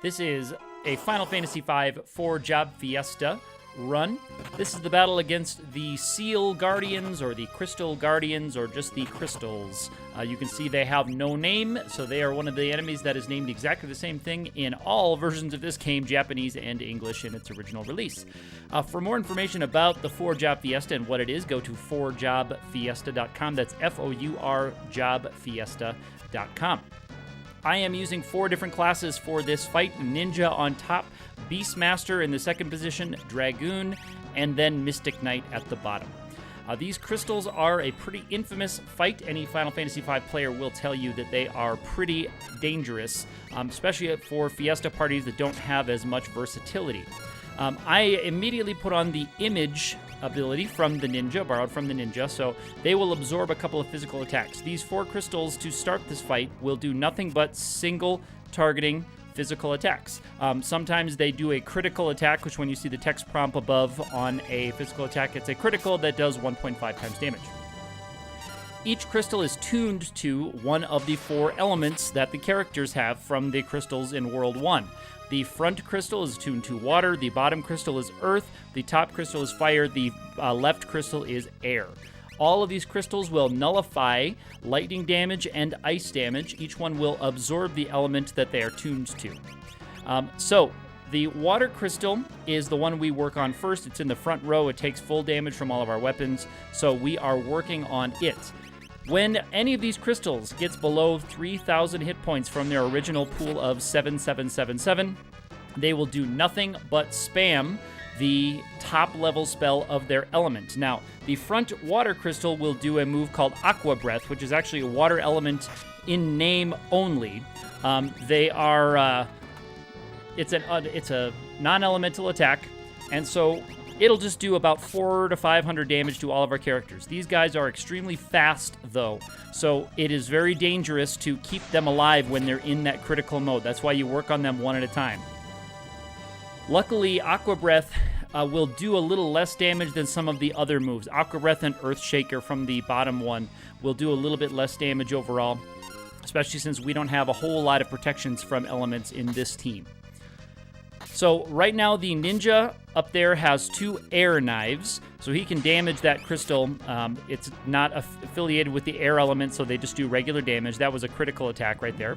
This is a Final Fantasy V 4 Job Fiesta run. This is the battle against the Seal Guardians, or the Crystal Guardians, or just the Crystals. You can see they have no name, so they are one of the enemies that is named exactly the same thing in all versions of this game, Japanese and English, in its original release. For more information about the 4 Job Fiesta and what it is, go to 4jobfiesta.com. That's F-O-U-R jobfiesta.com. I am using 4 different classes for this fight. Ninja on top, Beastmaster in the second position, Dragoon, and then Mystic Knight at the bottom. These crystals are a pretty infamous fight. Any Final Fantasy V player will tell you that they are pretty dangerous, especially for Fiesta parties that don't have as much versatility. I immediately put on the image ability from the ninja, borrowed from the ninja, so they will absorb a couple of physical attacks. These 4 crystals to start this fight will do nothing but single targeting physical attacks. Sometimes they do a critical attack, which when you see the text prompt above on a physical attack, it's a critical that does 1.5 times damage. Each crystal is tuned to one of the 4 elements that the characters have from the crystals in World 1. The front crystal is tuned to water, the bottom crystal is earth, the top crystal is fire, the left crystal is air. All of these crystals will nullify lightning damage and ice damage. Each one will absorb the element that they are tuned to. So the water crystal is the one we work on first. It's in the front row. It takes full damage from all of our weapons, so we are working on it. When any of these crystals gets below 3,000 hit points from their original pool of 7777, they will do nothing but spam the top level spell of their element. Now, the front water crystal will do a move called Aqua Breath, which is actually a water element in name only. It's a non-elemental attack, and so it'll just do about 400 to 500 damage to all of our characters. These guys are extremely fast, though, so it is very dangerous to keep them alive when they're in that critical mode. That's why you work on them one at a time. Luckily, Aqua Breath will do a little less damage than some of the other moves. Aqua Breath and Earth Shaker from the bottom one will do a little bit less damage overall, especially since we don't have a whole lot of protections from elements in this team. So right now, the ninja up there has 2 air knives, so he can damage that crystal. It's not affiliated with the air element, so they just do regular damage. That was a critical attack right there.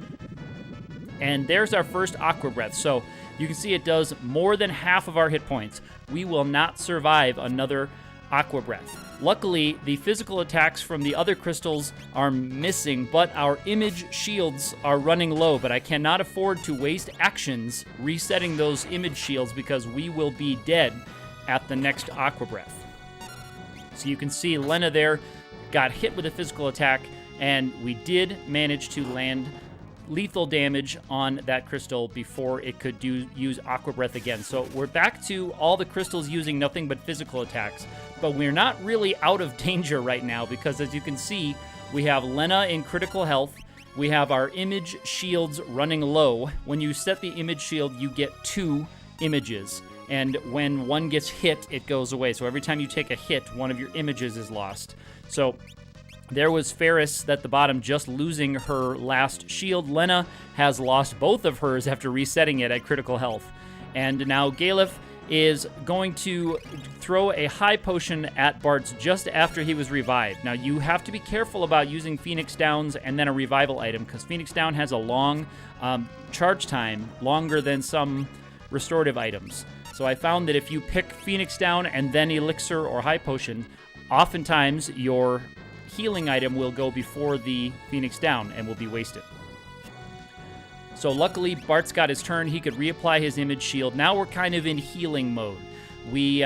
And there's our first Aqua Breath. So you can see it does more than half of our hit points. We will not survive another Aqua Breath. Luckily, the physical attacks from the other crystals are missing, but our image shields are running low. But I cannot afford to waste actions resetting those image shields because we will be dead at the next Aqua Breath. So you can see Lena there got hit with a physical attack, and we did manage to land lethal damage on that crystal before it could use Aqua Breath again. So we're back to all the crystals using nothing but physical attacks, but we're not really out of danger right now because, as you can see, we have Lena in critical health. We have our image shields running low. When you set the image shield, you get 2 images, and when one gets hit, it goes away. So every time you take a hit, one of your images is lost. So there was Ferris at the bottom just losing her last shield. Lena has lost both of hers after resetting it at critical health. And now Galef is going to throw a high potion at Bartz just after he was revived. Now, you have to be careful about using Phoenix Downs and then a revival item, because Phoenix Down has a long charge time, longer than some restorative items. So I found that if you pick Phoenix Down and then Elixir or High Potion, oftentimes your healing item will go before the Phoenix Down and will be wasted. So luckily, Bart's got his turn. He could reapply his image shield. Now we're kind of in healing mode. We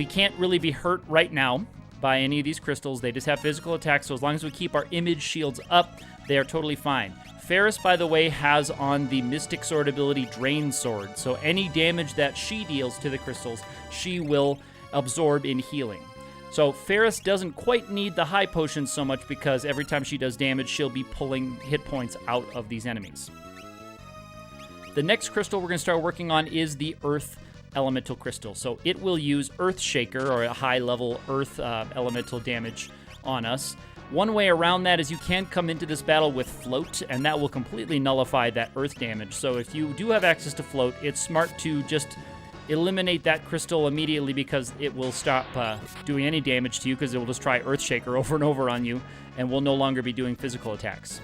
can't really be hurt right now by any of these crystals. They just have physical attacks, so as long as we keep our image shields up, they are totally fine. Ferris, by the way, has on the Mystic Sword ability Drain Sword, so any damage that she deals to the crystals, she will absorb in healing. So Ferris doesn't quite need the high potion so much because every time she does damage, she'll be pulling hit points out of these enemies. The next crystal we're going to start working on is the Earth Elemental Crystal. So it will use Earth Shaker, or a high-level Earth elemental damage on us. One way around that is you can come into this battle with float, and that will completely nullify that earth damage. So if you do have access to float, it's smart to just eliminate that crystal immediately, because it will stop doing any damage to you, because it will just try Earthshaker over and over on you and will no longer be doing physical attacks.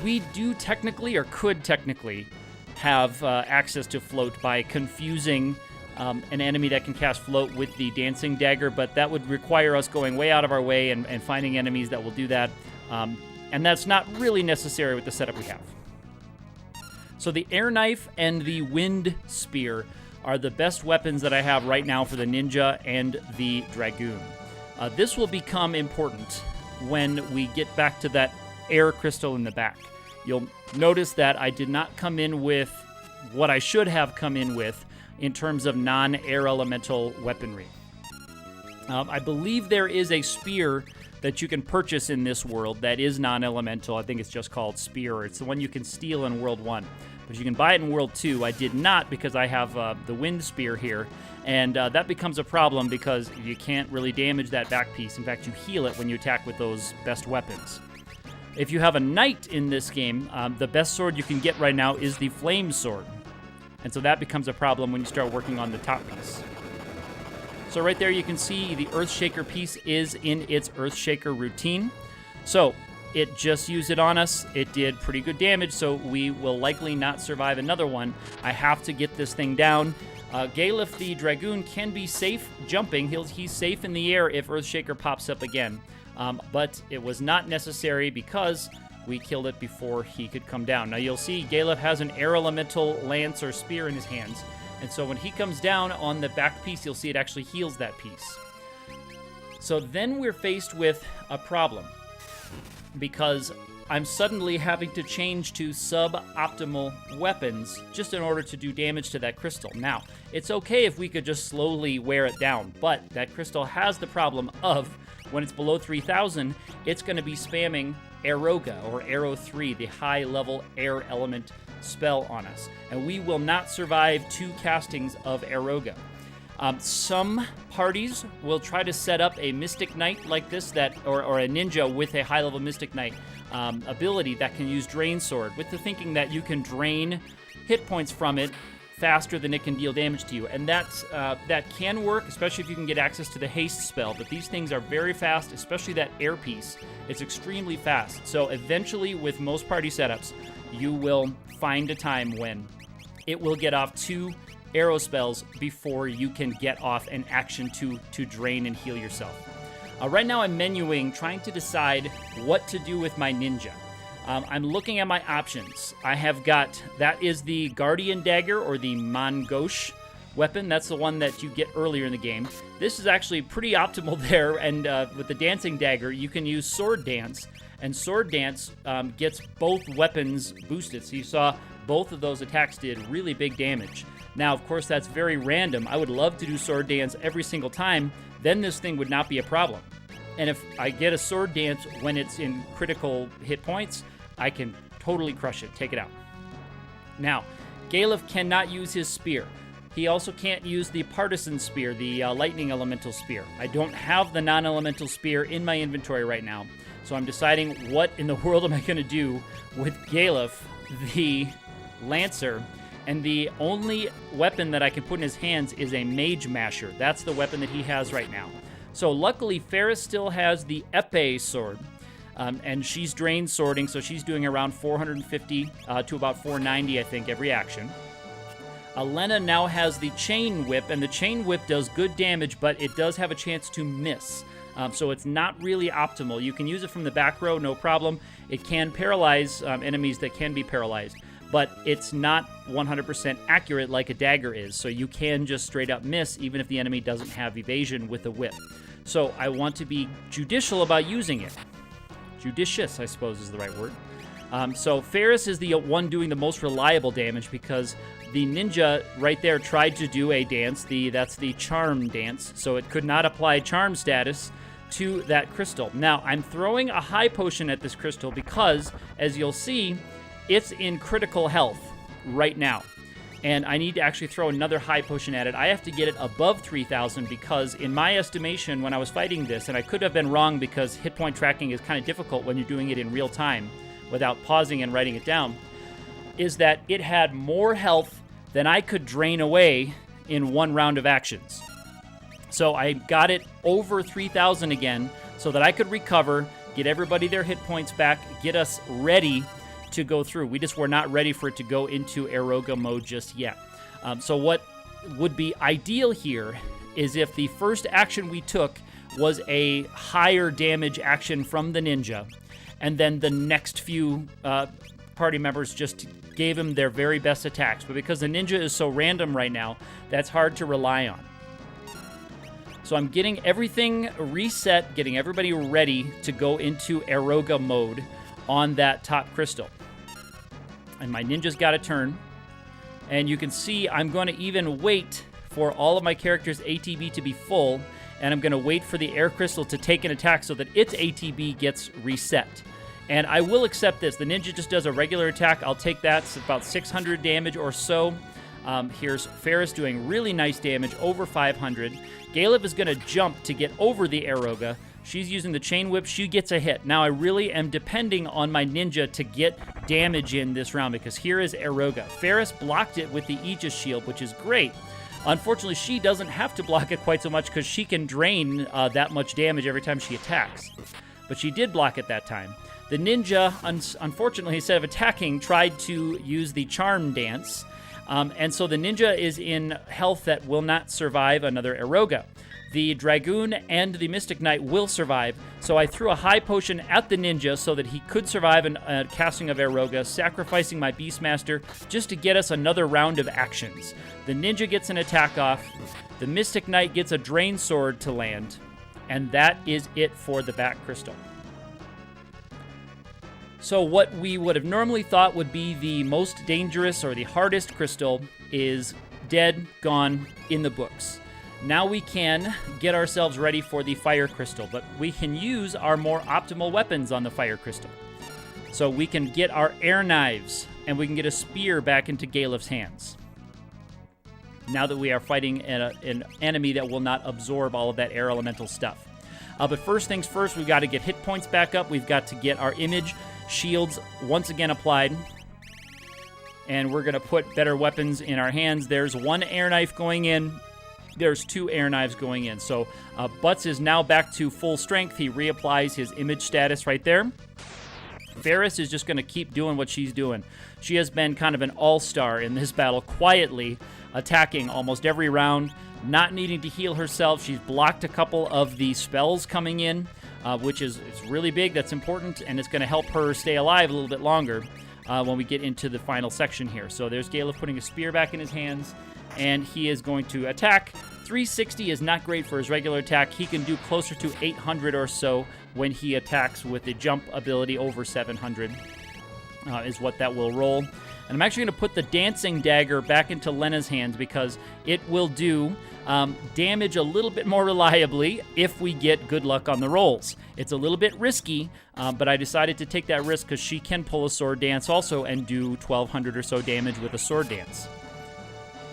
We do technically, or could technically, have access to float by confusing an enemy that can cast float with the dancing dagger, but that would require us going way out of our way and finding enemies that will do that, and that's not really necessary with the setup we have. So the air knife and the wind spear are the best weapons that I have right now for the ninja and the dragoon. This will become important when we get back to that air crystal in the back. You'll notice that I did not come in with what I should have come in with in terms of non-air elemental weaponry. I believe there is a spear that you can purchase in this world that is non-elemental. I think it's just called Spear. It's the one you can steal in World 1. But you can buy it in World 2. I did not, because I have the Wind Spear here, and that becomes a problem because you can't really damage that back piece. In fact, you heal it when you attack with those best weapons. If you have a knight in this game, the best sword you can get right now is the Flame Sword. And so that becomes a problem when you start working on the top piece. So right there you can see the Earthshaker piece is in its Earthshaker routine. So it just used it on us. It did pretty good damage, so we will likely not survive another one. I have to get this thing down. Galef the Dragoon can be safe jumping. He's safe in the air if Earthshaker pops up again. But it was not necessary because we killed it before he could come down. Now you'll see Galef has an air elemental lance or spear in his hands. And so when he comes down on the back piece, you'll see it actually heals that piece. So then we're faced with a problem, because I'm suddenly having to change to suboptimal weapons just in order to do damage to that crystal. Now, it's okay if we could just slowly wear it down, but that crystal has the problem of, when it's below 3,000, it's going to be spamming Aeroga, or Aero 3, the high-level air element spell on us. And we will not survive 2 castings of Aeroga. Some parties will try to set up a Mystic Knight like this, or a ninja with a high-level Mystic Knight ability that can use Drain Sword, with the thinking that you can drain hit points from it faster than it can deal damage to you. And that can work, especially if you can get access to the haste spell. But these things are very fast, especially that air piece. It's extremely fast. So eventually, with most party setups, you will find a time when it will get off 2 arrow spells before you can get off an action to drain and heal yourself. Right now I'm menuing, trying to decide what to do with my ninja. I'm looking at my options. I have got, that is the Guardian Dagger, or the Mangosh weapon. That's the one that you get earlier in the game. This is actually pretty optimal there, and with the Dancing Dagger, you can use Sword Dance, and Sword Dance gets both weapons boosted. So you saw both of those attacks did really big damage. Now, of course, that's very random. I would love to do Sword Dance every single time. Then this thing would not be a problem. And if I get a Sword Dance when it's in critical hit points, I can totally crush it, take it out. Now, Galef cannot use his spear. He also can't use the Partisan Spear, the Lightning Elemental Spear. I don't have the non-elemental spear in my inventory right now, so I'm deciding what in the world am I going to do with Galef, the Lancer, and the only weapon that I can put in his hands is a Mage Masher. That's the weapon that he has right now. So luckily, Ferris still has the Epee sword, and she's drain swording, so she's doing around 450 to about 490, I think, every action. Lena now has the Chain Whip, and the Chain Whip does good damage, but it does have a chance to miss. So it's not really optimal. You can use it from the back row, no problem. It can paralyze enemies that can be paralyzed, but it's not 100% accurate like a dagger is, so you can just straight up miss even if the enemy doesn't have evasion with the whip. So I want to be judicial about using it. Judicious, I suppose, is the right word. So Ferris is the one doing the most reliable damage because the ninja right there tried to do a dance. That's the charm dance, so it could not apply charm status to that crystal. Now, I'm throwing a high potion at this crystal because, as you'll see, it's in critical health right now. and I need to actually throw another high potion at it. I have to get it above 3,000 because in my estimation when I was fighting this, and I could have been wrong because hit point tracking is kind of difficult when you're doing it in real time without pausing and writing it down, is that it had more health than I could drain away in one round of actions. So I got it over 3,000 again so that I could recover, get everybody their hit points back, get us ready to go through. We just were not ready for it to go into Aeroga mode just yet. So what would be ideal here is if the first action we took was a higher damage action from the ninja, and then the next few party members just gave him their very best attacks. But because the ninja is so random right now, that's hard to rely on. So I'm getting everything reset, getting everybody ready to go into Aeroga mode on that top crystal. And my ninja's got a turn. And you can see I'm going to even wait for all of my characters' ATB to be full, and I'm going to wait for the air crystal to take an attack so that its ATB gets reset. And I will accept this. The ninja just does a regular attack. I'll take that. It's about 600 damage or so. Here's Ferris doing really nice damage, over 500. Galeb is going to jump to get over the Aeroga. She's using the chain whip. She gets a hit. Now I really am depending on my ninja to get damage in this round because here is Aeroga. Ferris blocked it with the Aegis shield, which is great. Unfortunately, she doesn't have to block it quite so much because she can drain that much damage every time she attacks. But she did block it that time. The ninja, unfortunately, instead of attacking, tried to use the charm dance. And so the ninja is in health that will not survive another Aeroga. The Dragoon and the Mystic Knight will survive, so I threw a high potion at the ninja so that he could survive a casting of Aeroga, sacrificing my Beastmaster just to get us another round of actions. The ninja gets an attack off, the Mystic Knight gets a Drain Sword to land, and that is it for the back crystal. So what we would have normally thought would be the most dangerous or the hardest crystal is dead, gone, in the books. Now we can get ourselves ready for the fire crystal, but we can use our more optimal weapons on the fire crystal. So we can get our air knives, and we can get a spear back into Galeb's hands. Now that we are fighting an enemy that will not absorb all of that air elemental stuff. But first things first, we've got to get hit points back up. We've got to get our image shields once again applied. And we're going to put better weapons in our hands. There's one air knife going in. There's two air knives going in. So Butts is now back to full strength. He reapplies his image status right there. Ferris is just going to keep doing what she's doing. She has been kind of an all-star in this battle, quietly attacking almost every round, not needing to heal herself. She's blocked a couple of the spells coming in, which is it's really big. That's important, and it's going to help her stay alive a little bit longer when we get into the final section here. So there's Galeb putting a spear back in his hands, and he is going to attack. 360 is not great for his regular attack. He can do closer to 800 or so when he attacks with the jump ability over 700 is what that will roll. And I'm actually going to put the dancing dagger back into Lena's hands because it will do damage a little bit more reliably if we get good luck on the rolls. It's a little bit risky, but I decided to take that risk because she can pull a sword dance also and do 1,200 or so damage with a sword dance.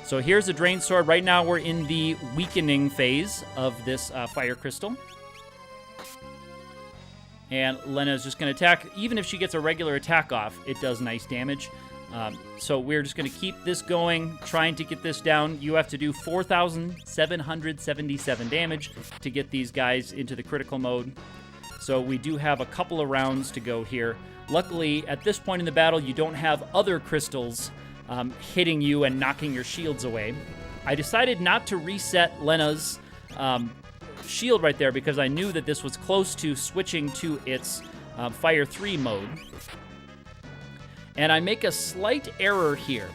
So here's the Drain Sword. Right now we're in the weakening phase of this fire crystal. And Lena is just going to attack. Even if she gets a regular attack off, it does nice damage. So we're just going to keep this going, trying to get this down. You have to do 4,777 damage to get these guys into the critical mode. So we do have a couple of rounds to go here. Luckily, at this point in the battle, you don't have other crystals hitting you and knocking your shields away. I decided not to reset Lena's shield right there because I knew that this was close to switching to its Fire 3 mode. And I make a slight error here.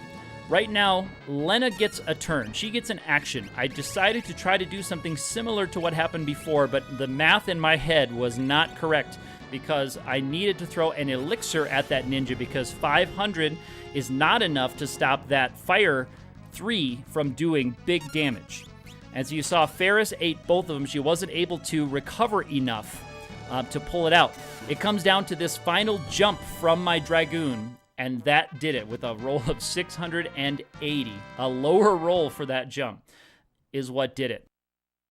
Right now, Lena gets a turn. She gets an action. I decided to try to do something similar to what happened before, but the math in my head was not correct because I needed to throw an elixir at that ninja because 500 is not enough to stop that Fire 3 from doing big damage. As you saw, Ferris ate both of them. She wasn't able to recover enough to pull it out. It comes down to this final jump from my Dragoon, And that did it with a roll of 680. A lower roll for that jump is what did it.